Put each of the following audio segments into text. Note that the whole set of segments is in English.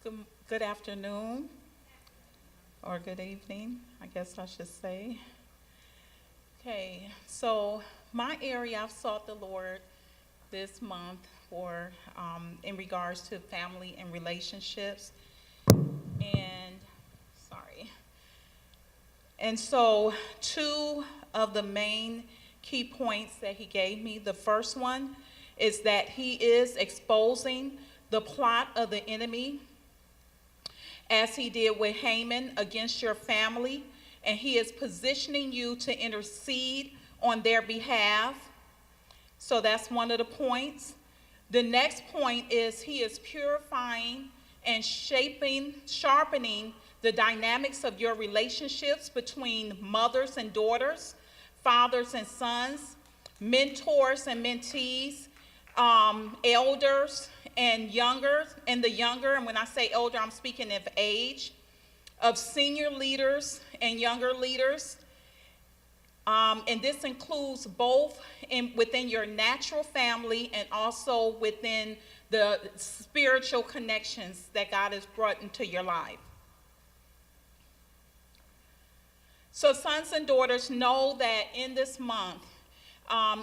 Good afternoon, or good evening, I guess I should say. Okay, so my area, I've sought the Lord this month for in regards to family and relationships, and sorry. And so, two of the main key points that he gave me. The first one is that he is exposing the plot of the enemy as he did with Haman against your family, and he is positioning you to intercede on their behalf. So that's one of the points. The next point is he is purifying and sharpening the dynamics of your relationships between mothers and daughters, fathers and sons, mentors and mentees, elders and younger, and when I say elder, I'm speaking of age, of senior leaders and younger leaders. And this includes both within your natural family and also within the spiritual connections that God has brought into your life. So sons and daughters, know that in this month,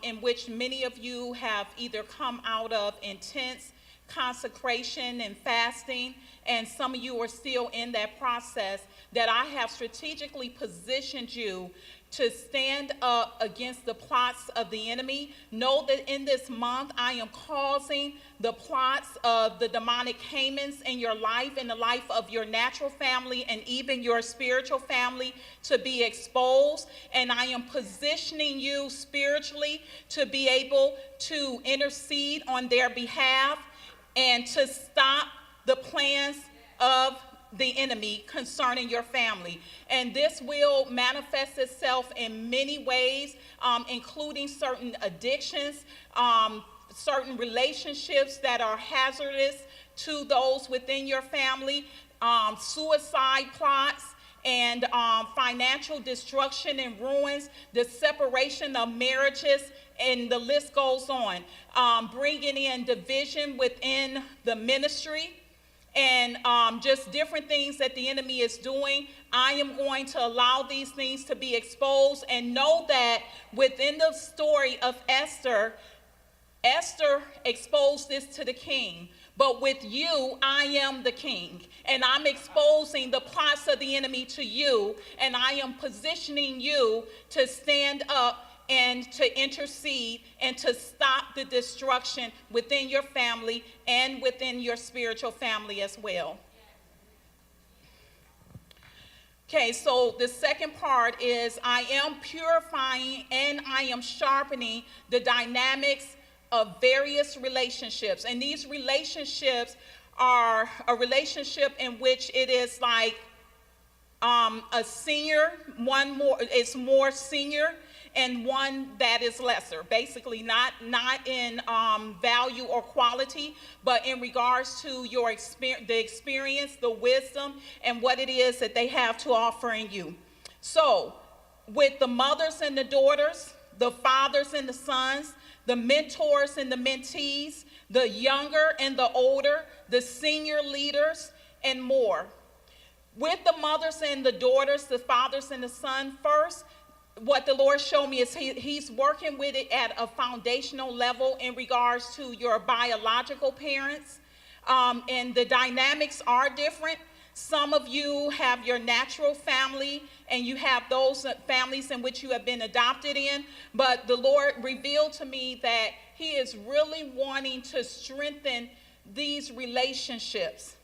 in which many of you have either come out of intense consecration and fasting, and some of you are still in that process, that I have strategically positioned you to stand up against the plots of the enemy. Know that in this month, I am causing the plots of the demonic Hamans in your life, in the life of your natural family, and even your spiritual family to be exposed. And I am positioning you spiritually to be able to intercede on their behalf and to stop the plans of the enemy concerning your family. And this will manifest itself in many ways, including certain addictions, certain relationships that are hazardous to those within your family, suicide plots, and financial destruction and ruins, the separation of marriages, and the list goes on. Bringing in division within the ministry, and just different things that the enemy is doing. I am going to allow these things to be exposed, and know that within the story of Esther, Esther exposed this to the king. But with you, I am the king, and I'm exposing the plots of the enemy to you, and I am positioning you to stand up and to intercede and to stop the destruction within your family and within your spiritual family as well. Okay, so the second part is I am purifying and I am sharpening the dynamics of various relationships. And these relationships are a relationship in which it is like a senior, one more, it's more senior, and one that is lesser. Basically, not in value or quality, but in regards to your the experience, the wisdom, and what it is that they have to offer in you. So, with the mothers and the daughters, the fathers and the sons, the mentors and the mentees, the younger and the older, the senior leaders, and more. With the mothers and the daughters, the fathers and the son, first, what the Lord showed me is he's working with it at a foundational level in regards to your biological parents. And the dynamics are different. Some of you have your natural family, and you have those families in which you have been adopted in. But the Lord revealed to me that he is really wanting to strengthen these relationships,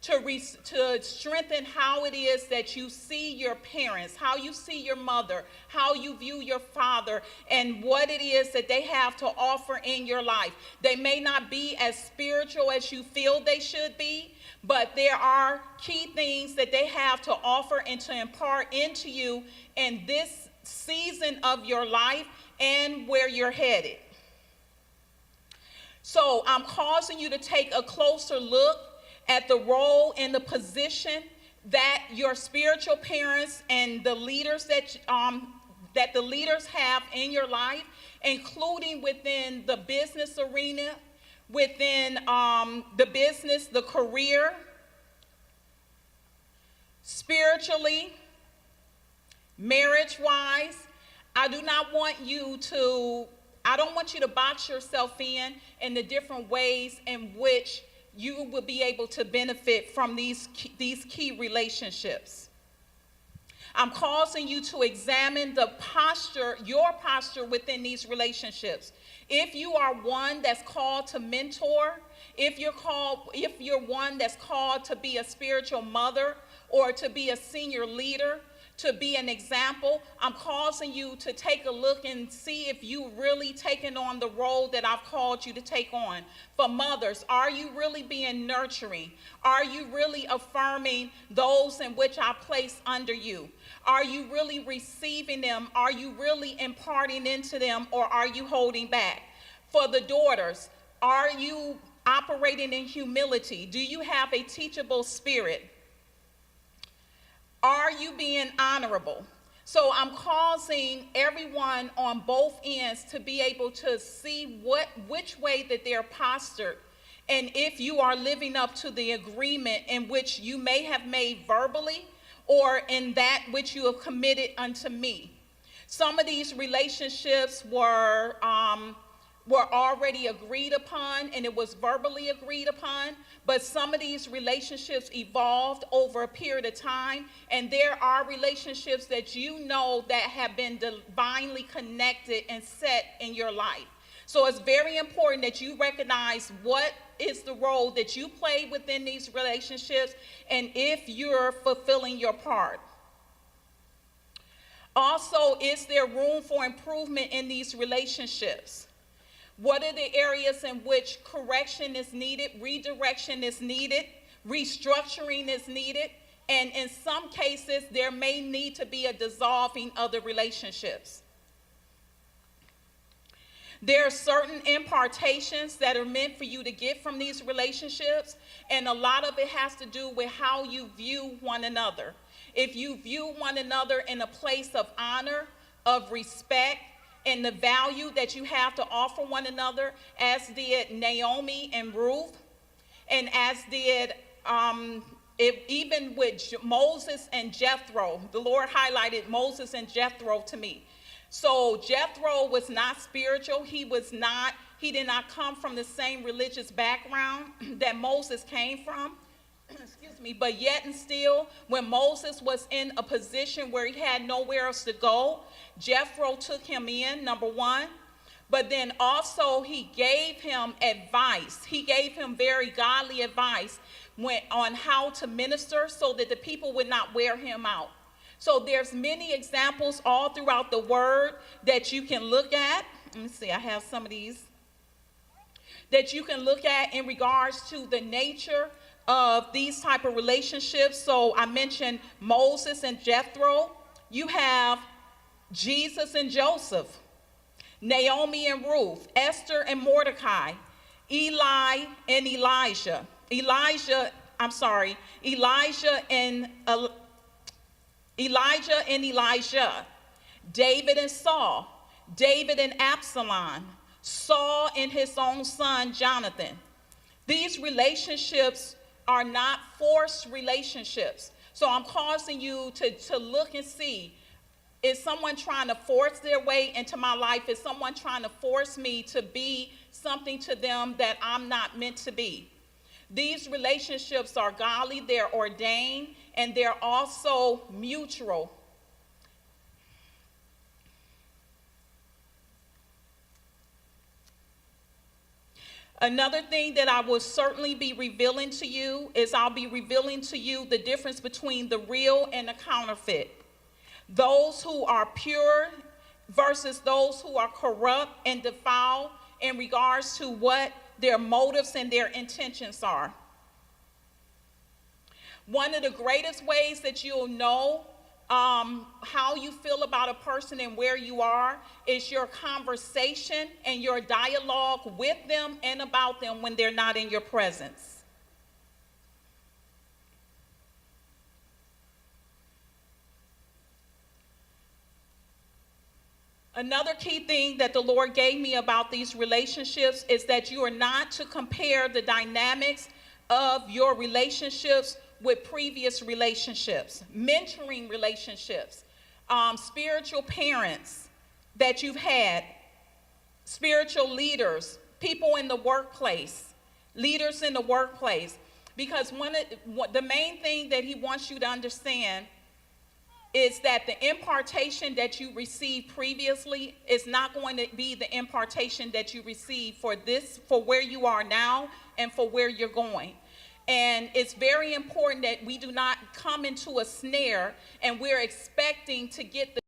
to strengthen how it is that you see your parents, how you see your mother, how you view your father, and what it is that they have to offer in your life. They may not be as spiritual as you feel they should be, but there are key things that they have to offer and to impart into you in this season of your life and where you're headed. So I'm causing you to take a closer look at the role and the position that your spiritual parents and the leaders that the leaders have in your life, including within the business arena, within the business, the career, spiritually, marriage-wise. I don't want you to box yourself in the different ways in which you will be able to benefit from these key relationships. I'm causing you to examine your posture within these relationships. If you are one that's called to mentor, if you're one that's called to be a spiritual mother or to be a senior leader, to be an example, I'm causing you to take a look and see if you really taken on the role that I've called you to take on. For mothers, are you really being nurturing? Are you really affirming those in which I place under you? Are you really receiving them? Are you really imparting into them, or are you holding back? For the daughters, are you operating in humility? Do you have a teachable spirit? Are you being honorable? So I'm causing everyone on both ends to be able to see which way that they're postured, and if you are living up to the agreement in which you may have made verbally or in that which you have committed unto me. Some of these relationships were already agreed upon, and it was verbally agreed upon, but some of these relationships evolved over a period of time, and there are relationships that you know that have been divinely connected and set in your life. So it's very important that you recognize what is the role that you play within these relationships and if you're fulfilling your part. Also, is there room for improvement in these relationships? What are the areas in which correction is needed, redirection is needed, restructuring is needed, and in some cases, there may need to be a dissolving of the relationships. There are certain impartations that are meant for you to get from these relationships, and a lot of it has to do with how you view one another. If you view one another in a place of honor, of respect, and the value that you have to offer one another, as did Naomi and Ruth, and as did even with Moses and Jethro. The Lord highlighted Moses and Jethro to me. So Jethro was not spiritual. He did not come from the same religious background that Moses came from. Excuse me, but yet and still, when Moses was in a position where he had nowhere else to go, Jethro took him in, number one, but then also he gave him advice. He gave him very godly advice on how to minister so that the people would not wear him out. So there's many examples all throughout the word that you can look at. Let me see, I have some of these that you can look at in regards to the nature of these type of relationships. So I mentioned Moses and Jethro. You have Jesus and Joseph, Naomi and Ruth, Esther and Mordecai, Elijah and Elijah, Elijah and Elijah, David and Saul, David and Absalom, Saul and his own son Jonathan. These relationships are not forced relationships. So I'm causing you to look and see, is someone trying to force their way into my life? Is someone trying to force me to be something to them that I'm not meant to be? These relationships are godly, they're ordained, and they're also mutual. Another thing that I will certainly be revealing to you is I'll be revealing to you the difference between the real and the counterfeit. Those who are pure versus those who are corrupt and defiled in regards to what their motives and their intentions are. One of the greatest ways that you'll know how you feel about a person and where you are is your conversation and your dialogue with them and about them when they're not in your presence. Another key thing that the Lord gave me about these relationships is that you are not to compare the dynamics of your relationships with previous relationships, mentoring relationships, spiritual parents that you've had, spiritual leaders, people in the workplace, leaders in the workplace. Because the main thing that he wants you to understand is that the impartation that you received previously is not going to be the impartation that you receive for where you are now and for where you're going. And it's very important that we do not come into a snare and we're expecting to get the